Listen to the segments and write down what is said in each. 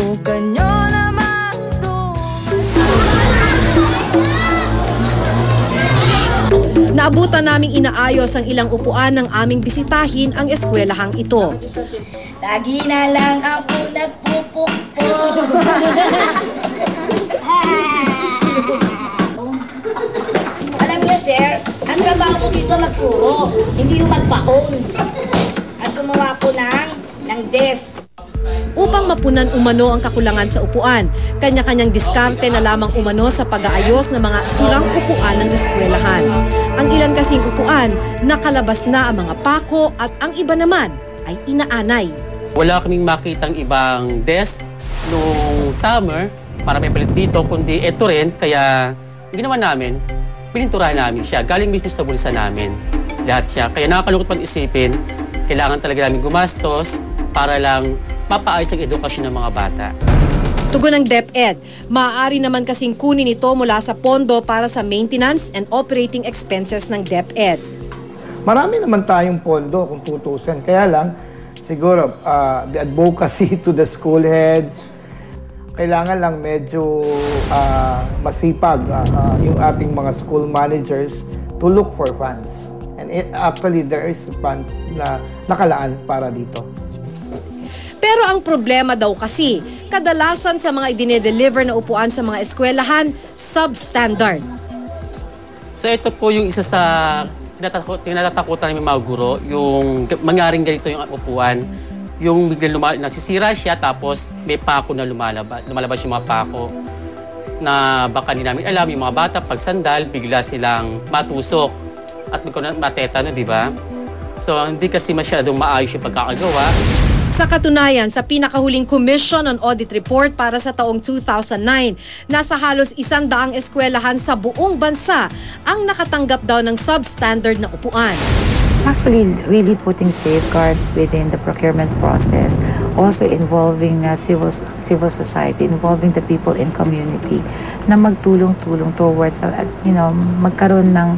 subukan nyo naman Naabutan naming inaayos ang ilang upuan ng aming bisitahin ang eskwelahang ito. Lagi na lang ako nagpupukpok. Alam niyo, sir, ang trabaho ko dito magturo, hindi yung magbaon. At gumawa ko ng desk. Upang mapunan umano ang kakulangan sa upuan, kanya-kanyang diskarte na lamang umano sa pag-aayos ng mga sirang upuan ng eskwelahan. Ang ilan kasing upuan, nakalabas na ang mga pako at ang iba naman ay inaanay. Wala kaming makitang ibang desk noong summer para may palit dito, kundi ito rin. Kaya ginawa namin, pininturahan namin siya. Galing mismo sa bulsa namin. Lahat siya. Kaya nakakalungkot pang isipin, kailangan talaga namin gumastos para lang mapaayos ang edukasyon ng mga bata. Tugon ng DepEd, maaari naman kasing kunin ito mula sa pondo para sa maintenance and operating expenses ng DepEd. Marami naman tayong pondo kung tutusin. Kaya lang, siguro, the advocacy to the school heads, kailangan lang medyo masipag yung ating mga school managers to look for funds. And actually, there is funds na nakalaan para dito. Pero ang problema daw kasi, kadalasan sa mga idine-deliver na upuan sa mga eskwelahan, substandard. So ito po yung isa sa tinatatakutan ng mga guro, yung mangyaring ganito yung upuan, yung biglang nasisira siya tapos may pako na lumalabas yung mga pako na baka hindi namin alam, yung mga bata pag sandal, bigla silang matusok at matetano, di ba? So hindi kasi masyadong maayos yung pagkakagawa. Sa katunayan, sa pinakahuling Commission on Audit Report para sa taong 2009, nasa halos 100 eskwelahan sa buong bansa ang nakatanggap daw ng substandard na upuan. It's actually really putting safeguards within the procurement process, also involving civil society, involving the people in community, na magtulong-tulong towards, magkaroon ng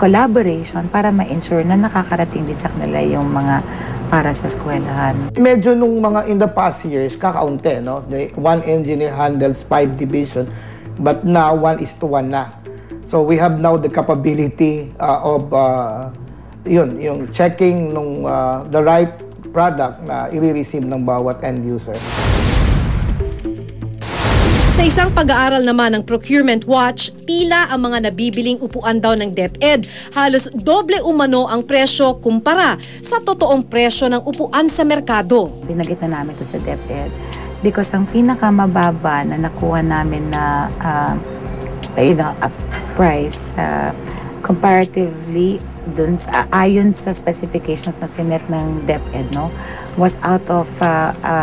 collaboration para ma-ensure na nakakarating din sa kanila yung mga para sa eskwelahan. Medyo nung mga in the past years, kakaunti, no? One engineer handles 5 division, but now 1:1 na. So we have now the capability of yung checking nung the right product na i-receive ng bawat end user. Sa isang pag-aaral naman ng Procurement Watch, tila ang mga nabibiling upuan daw ng DepEd halos doble umano ang presyo kumpara sa totoong presyo ng upuan sa merkado. Binagit na namin ito sa DepEd because ang pinakamababa na nakuha namin na price comparatively dun sa, ayon sa specifications na sinet ng DepEd, no, was out of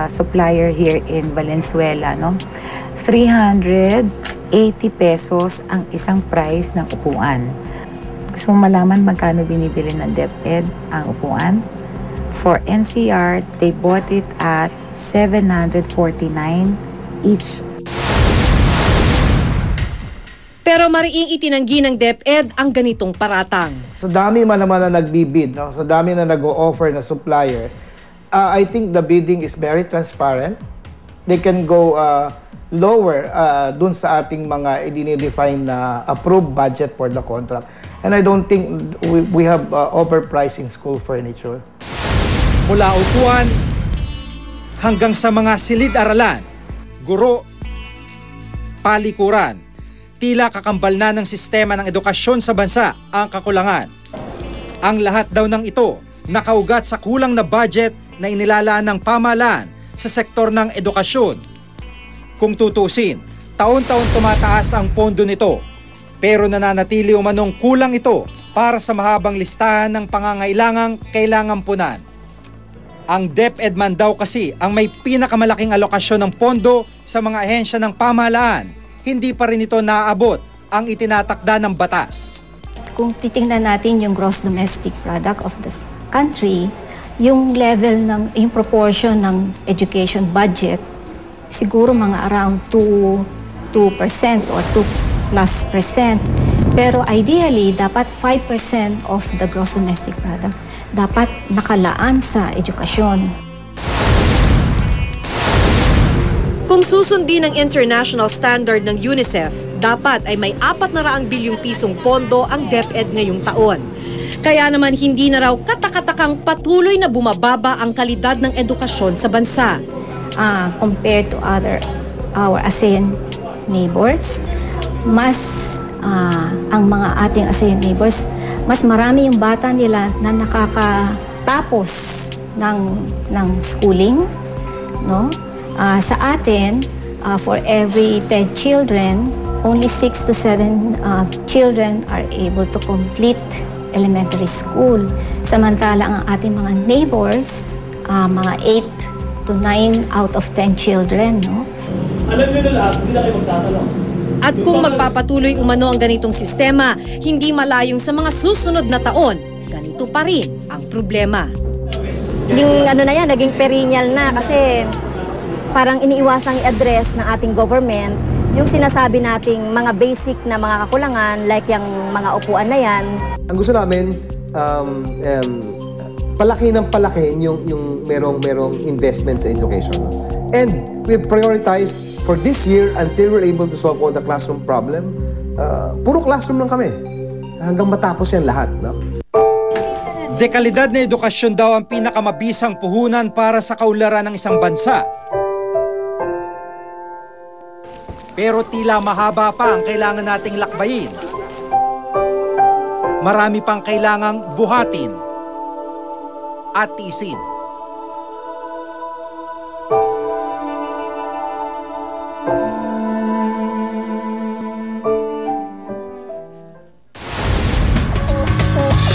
supplier here in Valenzuela, no. 380 pesos ang isang price ng upuan. Gusto mo malaman magkano binibili ng DepEd ang upuan? For NCR, they bought it at 749 each. Pero mariing itinanggi ng DepEd ang ganitong paratang. So dami man naman na nagbibid, no? So dami na nag-o-offer na supplier. I think the bidding is very transparent. They can go lower dun sa ating mga i-define na approved budget for the contract. And I don't think we have overpricing school furniture. Mula upuan hanggang sa mga silid-aralan, guro, palikuran, tila kakambal na ng sistema ng edukasyon sa bansa ang kakulangan. Ang lahat daw ng ito nakaugat sa kulang na budget na inilalaan ng pamahalaan sa sektor ng edukasyon. Kung tutusin, taon-taon tumataas ang pondo nito, pero nananatili umanong kulang ito para sa mahabang listahan ng pangangailangang kailangang punan. Ang DepEd man daw kasi ang may pinakamalaking alokasyon ng pondo sa mga ahensya ng pamahalaan, hindi pa rin ito naaabot ang itinatakda ng batas. Kung titingnan natin yung gross domestic product of the country, yung level yung proportion ng education budget, siguro mga around 2% or 2+%. Pero ideally, dapat 5% of the gross domestic product dapat nakalaan sa edukasyon. Kung susundin ang international standard ng UNICEF, dapat ay may 400 bilyong pisong pondo ang DepEd ngayong taon. Kaya naman hindi na raw katakatakang patuloy na bumababa ang kalidad ng edukasyon sa bansa. Compared to our ASEAN neighbors, mas ang mga ating ASEAN neighbors, mas marami yung bata nila na nakakatapos ng schooling, no? Sa atin, for every 10 children, only 6 to 7 children are able to complete elementary school. Samantala ang ating mga neighbors, mga 8 to 9 out of 10 children, no? Alam niyo na lahat, hindi na kayo magtatanong. At kung magpapatuloy umano ang ganitong sistema, hindi malayong sa mga susunod na taon, ganito pa rin ang problema. Naging perennial na kasi parang iniiwasang i-address ng ating government yung sinasabi nating mga basic na mga kakulangan like yung mga upuan na yan. Ang gusto namin, palaki ng palaki yung merong investment sa education. And we've prioritized for this year until we're able to solve all the classroom problem, puro classroom lang kami. Hanggang matapos yan lahat, no? Dekalidad na edukasyon daw ang pinakamabisang puhunan para sa kaunlaran ng isang bansa. Pero tila mahaba pa ang kailangan nating lakbayin. Marami pang kailangang buhatin at tiisin.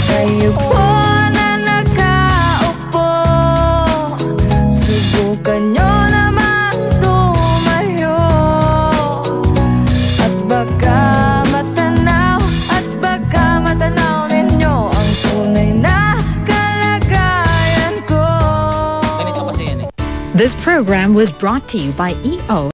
Kayo po na nakaupo, subukan nyo naman tumayo. At baka matanaw ninyo ang tunay na kalagayan ko. This program was brought to you by EO